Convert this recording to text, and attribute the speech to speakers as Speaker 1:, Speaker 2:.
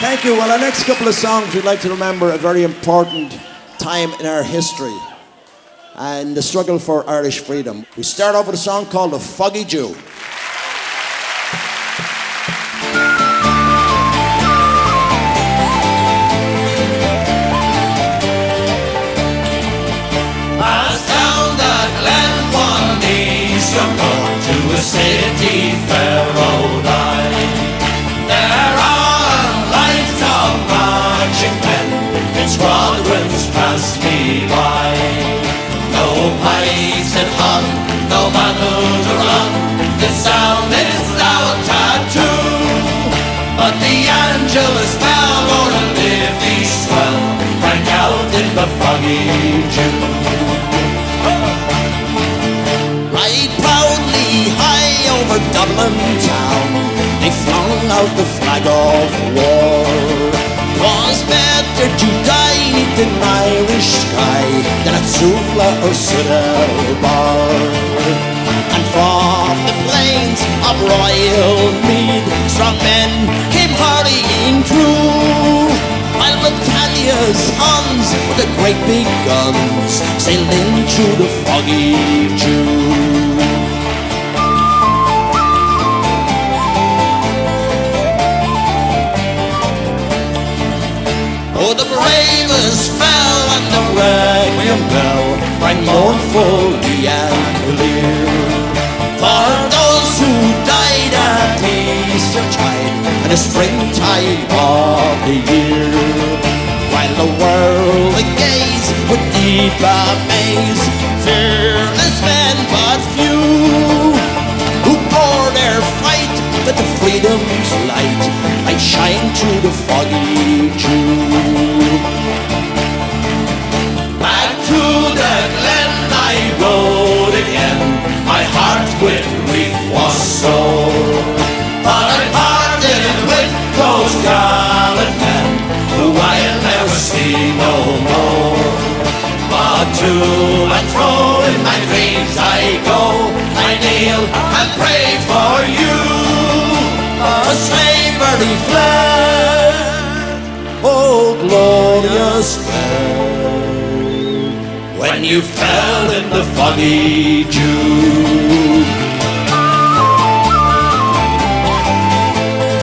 Speaker 1: Thank you. Well, our next couple of songs, we'd like to remember a very important time in our history and the struggle for Irish freedom. We start off with a song called The Foggy Jew.
Speaker 2: To a city fair old eye. There are lights of marching men in squadrons pass me by. No pipes that hum, no battle to run. The sound is loud tattoo, but the Angelus bell or a livy swell rang out in the foggy June. Over Dublin town, they flung out the flag of war. 'Twas better to die neath an Irish sky than at Suvla or Sudelbar. And from the plains of Royal Mead, strong men came hurrying through, while Natalia's Huns with the great big guns sailed into the foggy June. Oh, the bravest fell and the requiem bell rang mournfully and clear for those who died at Eastertide and the springtime of the year. While the world gazed with deep amaze, fearless men but few, who bore their fight that the freedom's light might shine through the foggy June. Back to the glen I rode again, my heart with grief was sore, for I parted with those gallant men who I'll never see no more. But to and fro in my dreams I go, I kneel and pray for you. For slavery fled, oh glorious day, when you fell in the foggy June.